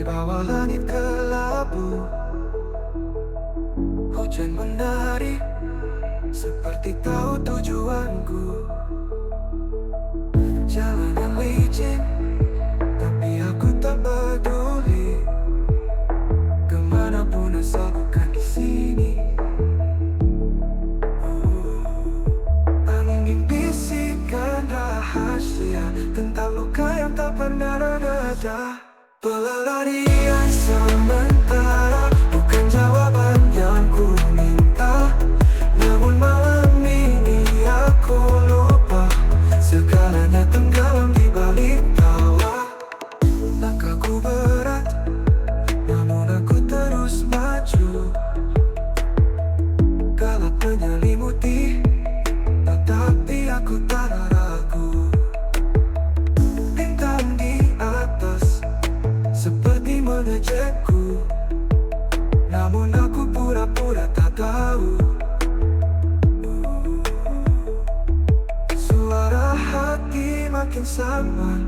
di bawah langit kelabu. Hujan menari seperti tahu tujuanku. Jalan yang licin, tapi aku tak peduli. Kemanapun asal bukan di sini. Angin bisikan rahasia tentang luka yang tak pernah reda. Pelarian sementara bukan jawaban yang ku minta. Namun malam ini aku lupa segalanya tenggelam di balik tawa. Langkahku berat, namun aku terus maju. Galak menyelimuti, tetapi aku tak ragu. Bintang di atas seperti mengejekku, namun aku pura-pura tak tahu. Suara hati makin samar,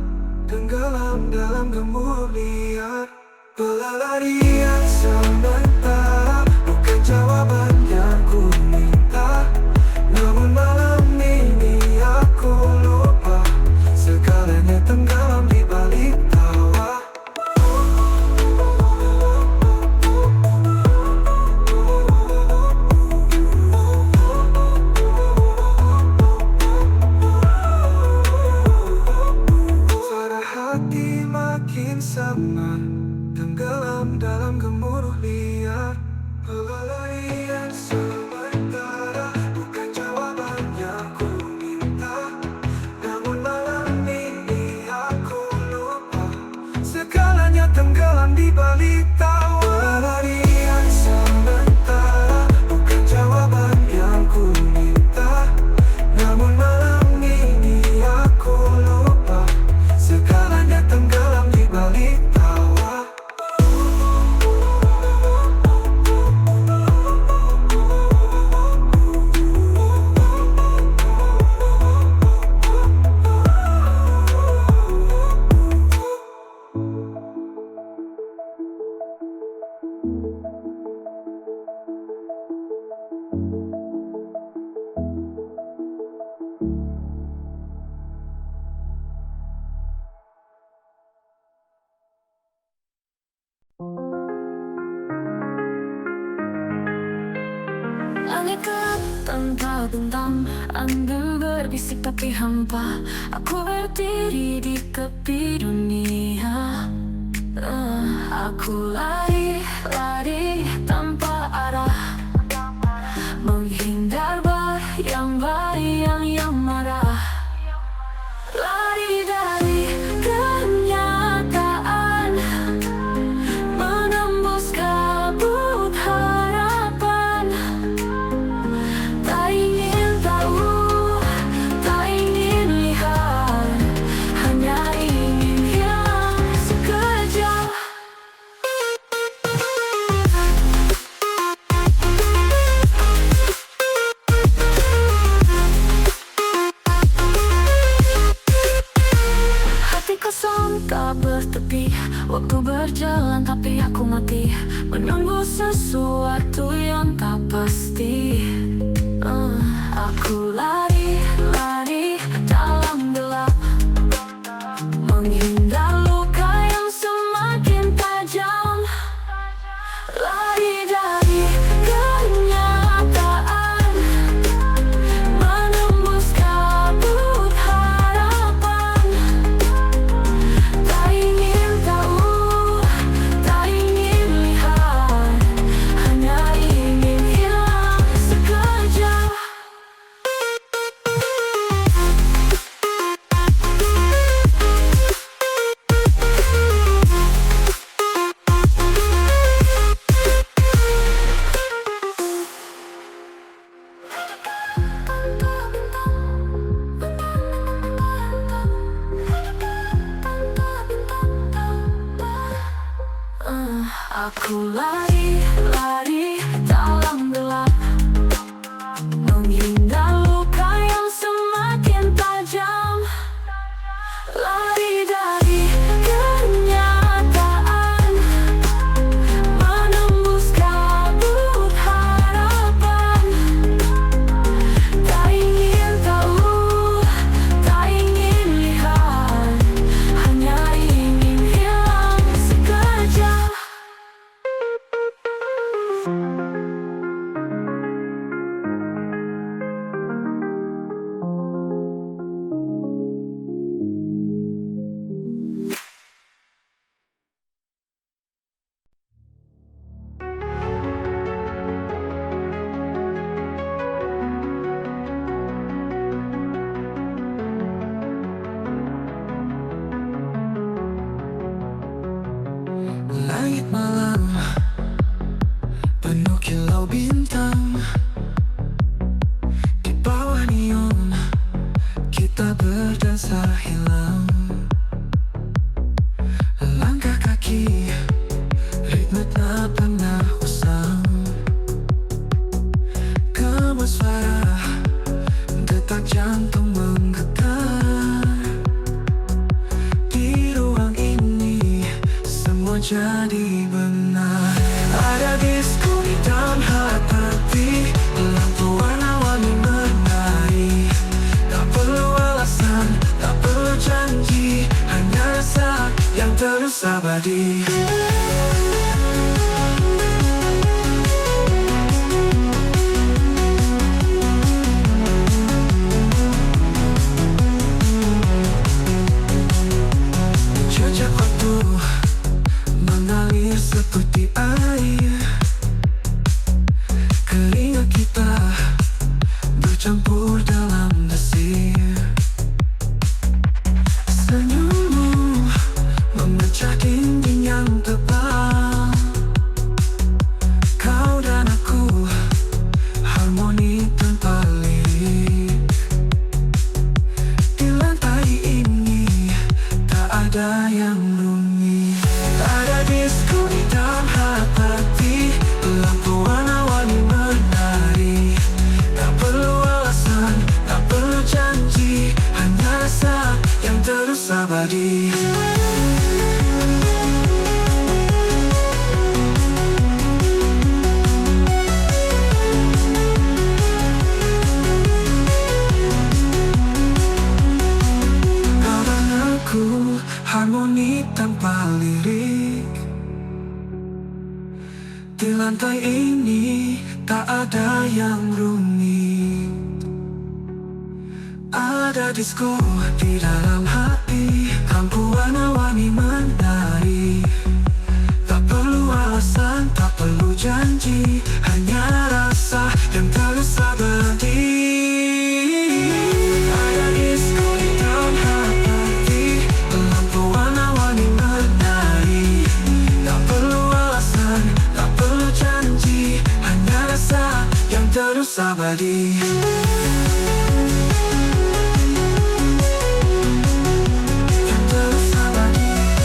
tenggelam dalam gemuruh liar. Pelarian sementara bukan jawaban yang ku minta. Namun malam ini aku lupa segalanya tenggelam di balik tawa. Suara hati makin samar, tenggelam dalam gemuruh liar. Pelarian sementara bukan jawaban yang ku minta. Namun malam ini aku lupa segalanya tenggelam di balik tawa. Pelarian sementara bukan jawaban yang ku minta. Namun malam ini aku lupa segalanya tenggelam di balik tawa. Langit gelap tanpa bintang, angin berbisik tapi hampa. Aku berdiri di tepi dunia. Aku lari, lari tanpa arah, menghindar bayang-bayang yang marah. Lari dari kenyataan, menembus kabut harapan. Tak ingin tahu, tak ingin lihat, hanya ingin hilang sekejap. Hati kosong tak bertepi, waktu berjalan tapi aku mati, menunggu sesuatu yang tak pasti. Aku lari, lari dalam gelap, menghindar luka yang semakin tajam. Lari dari kenyataan, menembus kabut harapan. Tak ingin tahu, tak ingin lihat, hanya ingin hilang sekejap. Aku lari, lari dalam gelap, menghindar luka yang semakin tajam. Lari dari kenyataan, abadi. Jejak waktu mengalir seperti air, keringat kita bercampur dalam desir. Senyummu memecah dinding yang tebal. Kau dan aku harmoni tanpa lirik. Di lantai ini tak ada yang rumit. Tak ada disko di dalam hati, lampu warna-warni menari. Tak perlu alasan, tak perlu janji, hanya rasa yang terus abadi. Kau dan aku harmoni tanpa lirik. Di lantai ini tak ada yang rumit. Ada disko di dalam hati, lampu warna-warni menari. Tak perlu alasan, tak perlu janji, hanya rasa yang terus abadi. Ada disko di dalam hati, lampu warna-warni menari. Tak perlu alasan, tak perlu janji, hanya rasa yang terus abadi. Yang terus abadi.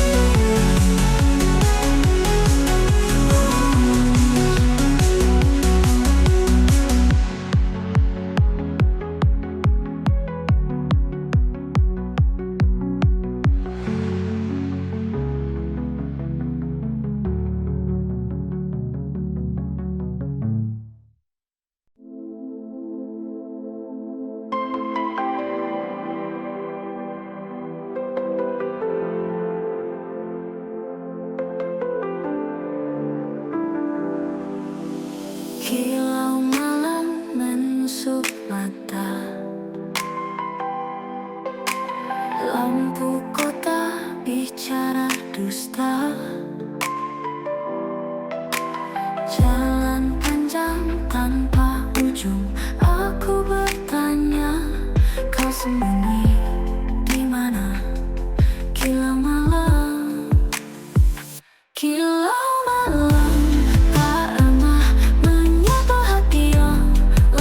Kilau malam menusuk mata, lampu kota bicara dusta. Jalan panjang tanpa ujung, aku bertanya, kau sembunyi di mana? Kilau malam, kilau malam, tak ramah menyapa hati yang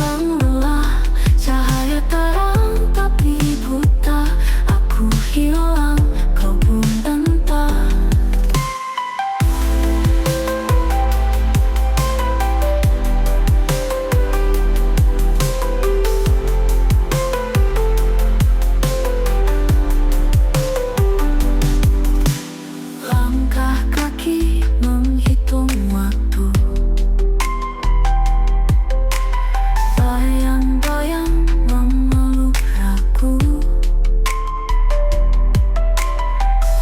lelah. Cahaya terang tapi buta, aku hilang, kau pun entah. Langkah kaki menghitung waktu, bayang-bayang memeluk ragu.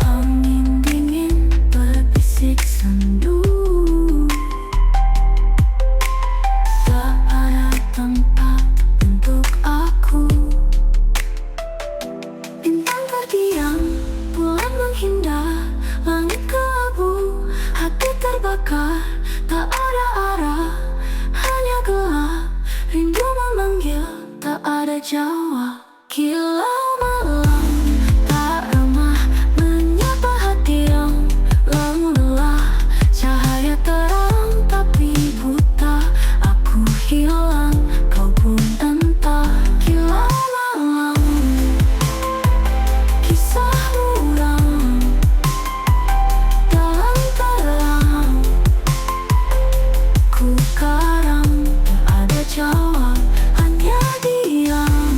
Angin dingin berbisik sendu, tak ada tempat untuk aku. Bintang terdiam, bulan menghindar, langit kelabu, hati terbakar. Tak ada arah, hanya gelap, rindu memanggil, tak ada jawab. Kilau malam, tak ramah menyapa hati yang lelah. Cahaya terang tapi buta, aku hilang, kau pun entah. Kilau malam, kisah muram dalam terang, ku karam, tak ada jawab, hanya diam.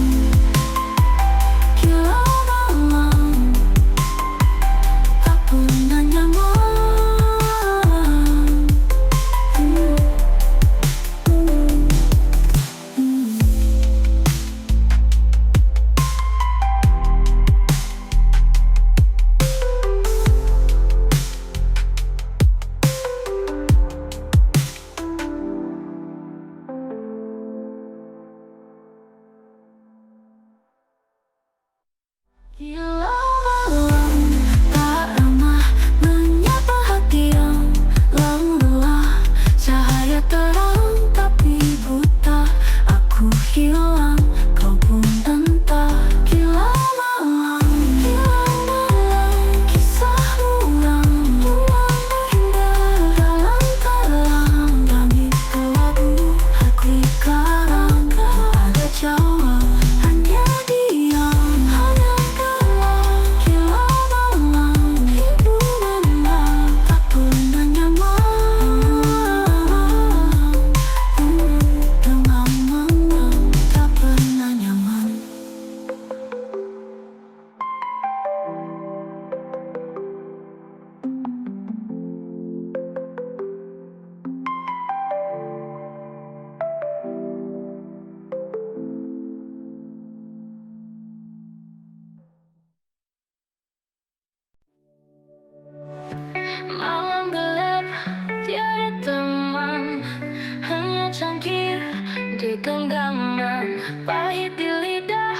kenangan, pahit di lidah,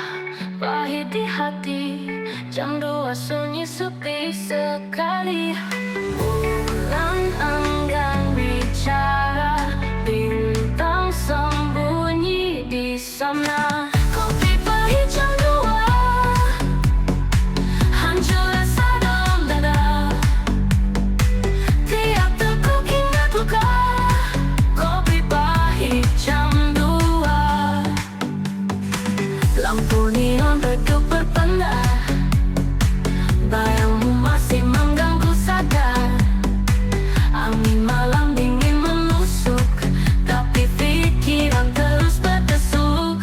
pahit di hati. Jam 2 sunyi sepi sekali. Bulan enggan bicara, bintang sembunyi di sana. Kopi pahit jam 2, hancur rasa dalam dada. Tiap teguk ingat luka. Kopi pahit jam 2. Lampu neon redup berpendar, bayangmu masih mengganggu sadar. Angin malam dingin menusuk, tapi pikiran terus berdesuk.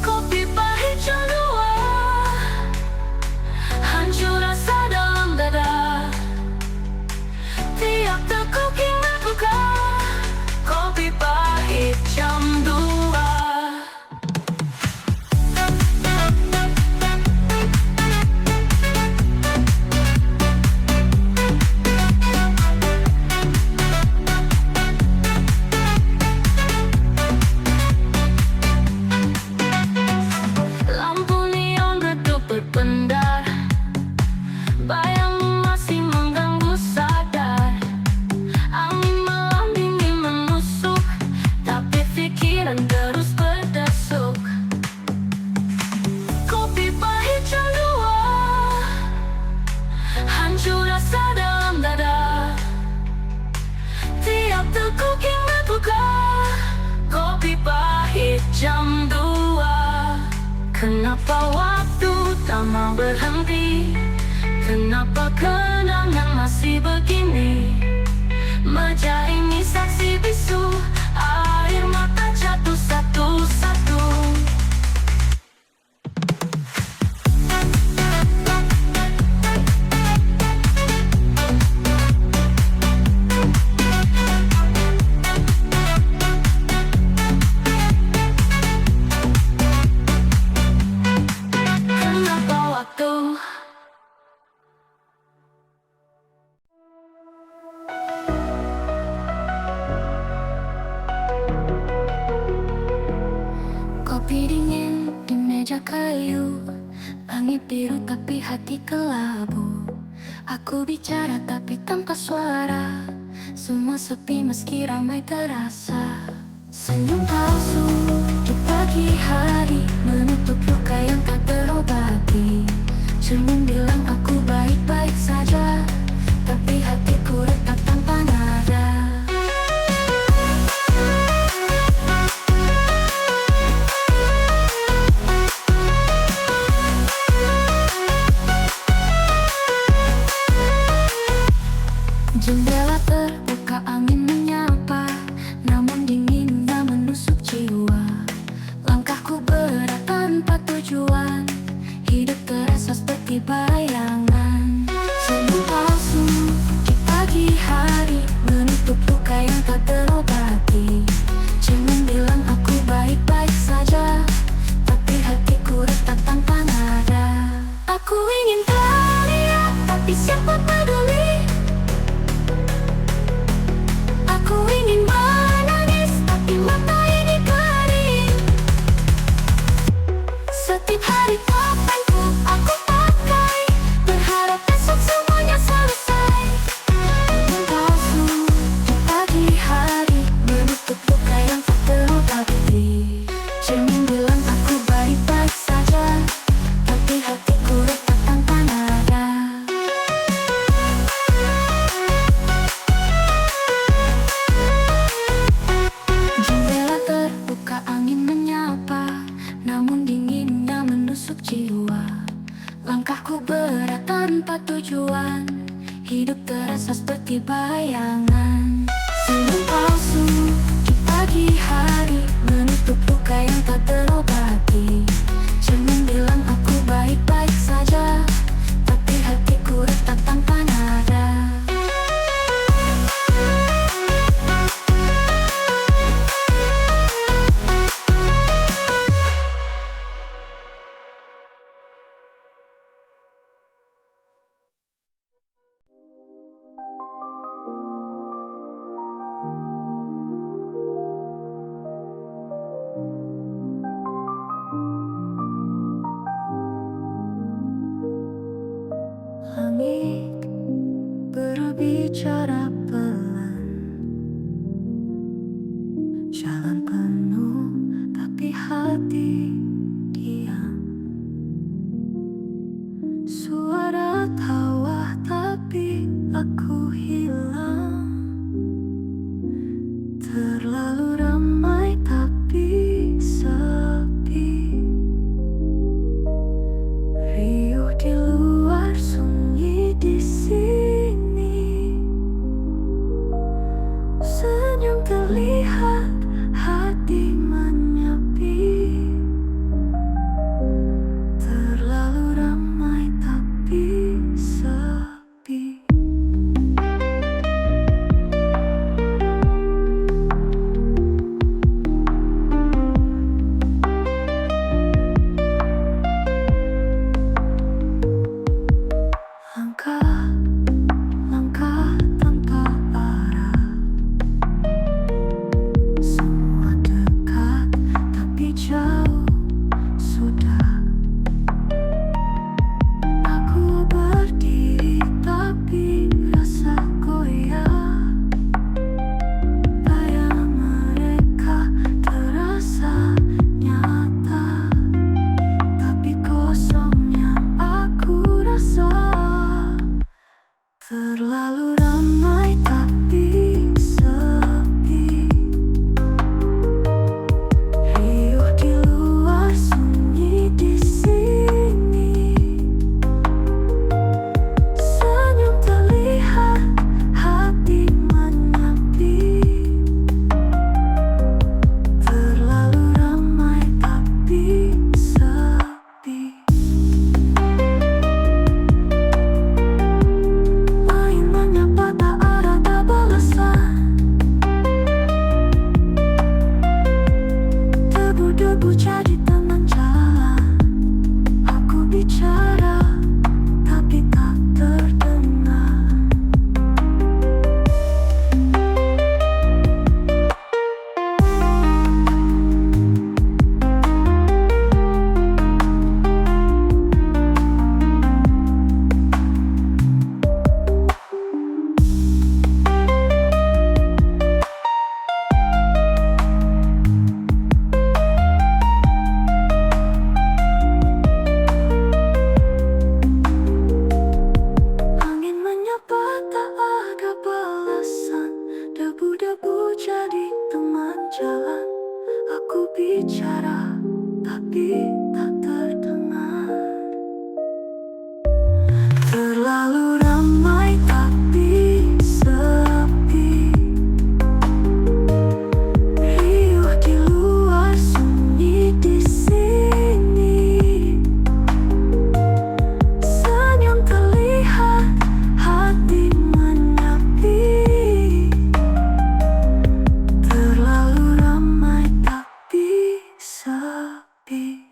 Kopi pahit jam 2, hancur rasa dalam dada. Tiap teguk ingat luka. Kopi pahit jam 2. Lampu neon redup berpendar, bayang masih mengganggu sadar. Angin malam dingin menusuk, tapi pikiran terus berdesuk. Kopi pahit jam 2, hancur rasa dalam dada. Tiap teguk ingat luka. Kopi pahit jam 2. Kenapa waktu tak mau berhenti? Kenapa kenangan masih begini? Meja ini saksi bisu, air mata jatuh satu-satu. Kenapa waktu? Kopi dingin di meja kayu, langit biru tapi hati kelabu. Aku bicara tapi tanpa suara, semua sepi meski ramai terasa. Senyum palsu di pagi hari menutup luka yang tak terobati. Cermin bilang aku baik-baik saja, tapi hatiku retak tanpa nada. Jendela terbuka, angin menyapa, namun dinginnya menusuk jiwa. Langkahku berat tanpa tujuan. bicara pelan, jalan penuh tapi hati diam. Suara tawa tapi aku hilang. Terlalu ramai tapi sepi. Riuh di luar, sunyi di sini. Senyum terlihat, hati menyepi. Terlalu ramai tapi sepi. Langkah tanpa arah, semua dekat tapi jauh sudah. Aku berdiri tapi rasa goyah. Bayang mereka terasa nyata, tapi kosongnya aku rasa. Terlalu ramai tapi sepi. Riuh di luar, sunyi di sini. Senyum terlihat, hati menyepi. Terlalu ramai tapi sepi. Main menyapa tak ada balasan. Debu-debu jadi teman jalan. Aku bicara tapi tak terdengar. Angin menyapa tak ada balasan. Debu-debu jadi teman jalan. Aku bicara tapi tak terdengar. Terlalu ramai tapi sepi. Riuh di luar, sunyi di sini. Senyum terlihat, hati menyepi. Terlalu ramai tapi sepi.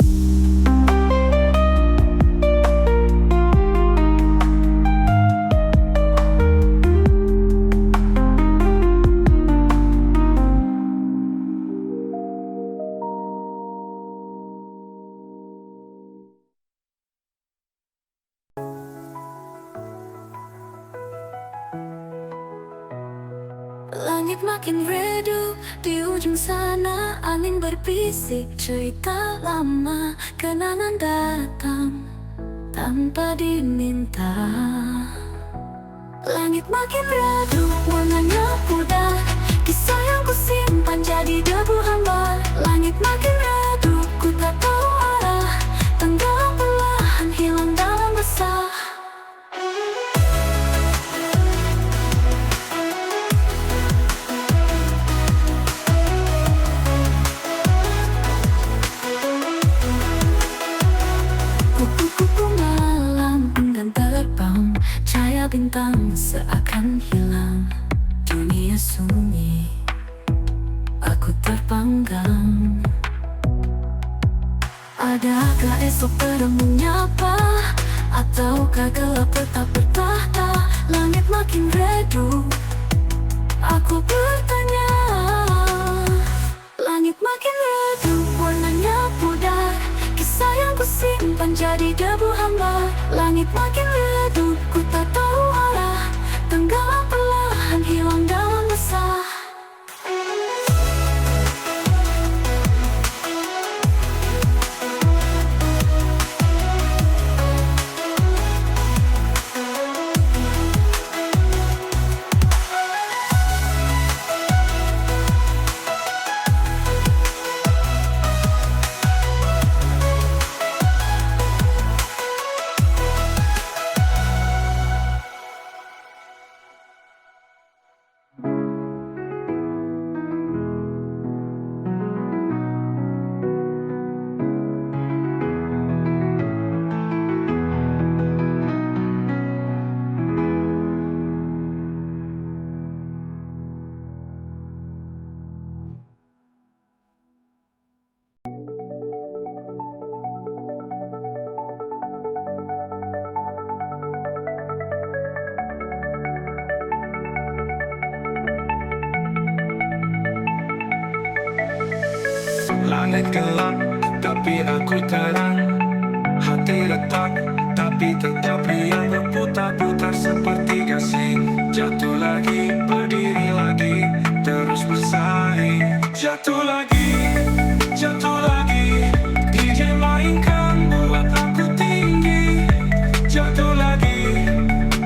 Langit makin redup, di ujung sana angin berbisik cerita lama. Kenangan datang tanpa diminta. Langit makin redup, warnanya pudar. Kisah yang kusimpan jadi debu hambar. Langit makin redup, ku tak tahu arah. Tenggelam perlahan, hilang dalam resah. Kupu-kupu malam enggan terbang. Cahaya bintang seakan hilang. Dunia sunyi, aku terpanggang. Adakah esok terang menyapa? Ataukah gelap tetap bertahta? Langit makin redup, aku bertanya. Langit makin redup, warnanya pudar. Kisah yang kusimpan jadi debu hambar. Langit makin redup, ku tak tahu arah. Tenggelam pelan. Langit gelap, tapi aku terang. Hati retak, tapi tetap riang. Berputar-putar seperti gasing. Jatuh lagi, berdiri lagi, terus bersaing. Jatuh lagi, jatuh lagi. DJ mainkan, buat aku tinggi. Jatuh lagi,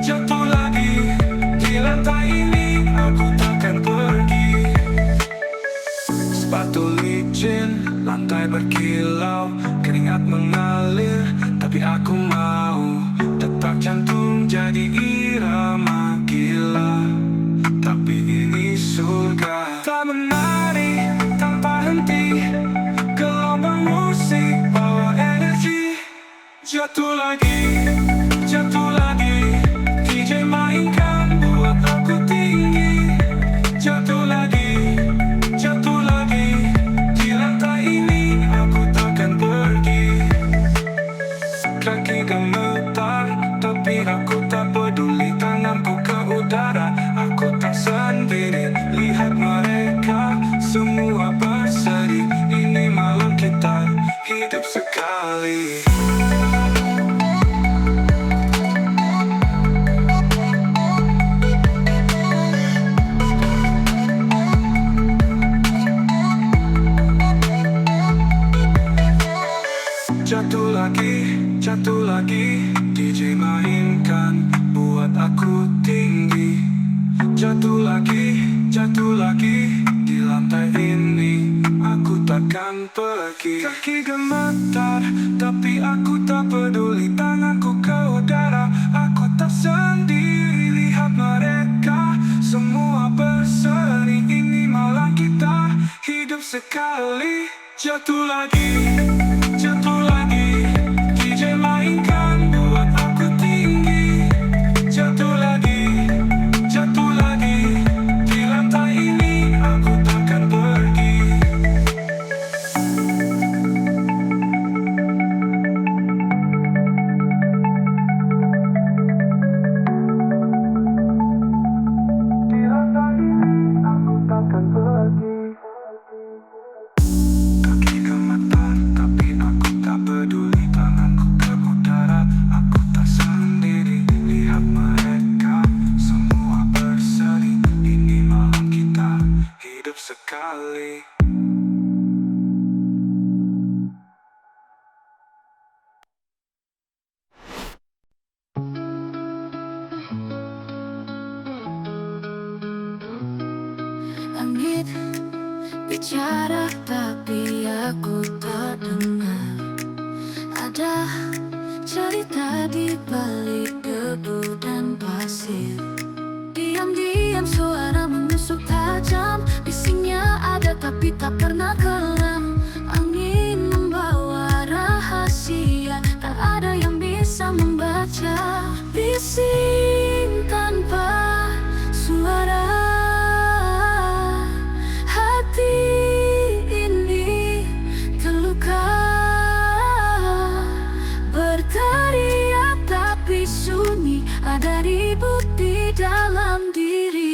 jatuh lagi. Di lantai ini aku takkan pergi. Sepatu licin, lantai berkilau, keringat mengalir, tapi aku mau detak jantung jadi irama gila. Tapi ini surga. Tak menari tanpa henti, gelombang musik bawa energi. Jatuh lagi, jatuh lagi. DJ mainkan, buat aku tinggi. Jatuh lagi, jatuh lagi. Di lantai ini aku takkan pergi. Kaki gemetar, tapi aku tak peduli. Tanganku ke udara, aku tak sendiri. Lihat mereka, semua berseri. Ini malam kita hidup sekali. Jatuh lagi, jatuh lagi. DJ mainkan, buat aku tinggi. Jatuh lagi, jatuh lagi. Di lantai ini aku takkan pergi. Kaki gemetar, tapi aku tak peduli. Tanganku ke udara, aku tak sendiri. Lihat mereka, semua berseri. Ini malam kita hidup sekali. Jatuh lagi, jatuh lagi. DJ mainkan, buat aku tinggi. Jatuh lagi, jatuh lagi. Di lantai ini aku takkan pergi. Di lantai ini aku takkan pergi. Kaki gemetar, tapi aku tak peduli. Tanganku ke udara, aku tak sendiri. Lihat mereka, semua berseri. Ini malam kita hidup sekali. Langit bicara tapi aku tak dengar. Ada cerita di balik debu dan pasir. Diam-diam suara menusuk tajam. Bisingnya ada tapi tak pernah kelam. Angin membawa rahasia, tak ada yang bisa membaca. Bising tanpa suara. Hati ini terluka, berteriak tapi sunyi. Ada ribut di dalam diri.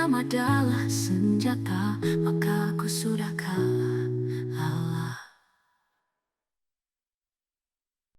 diam adalah senjata, maka aku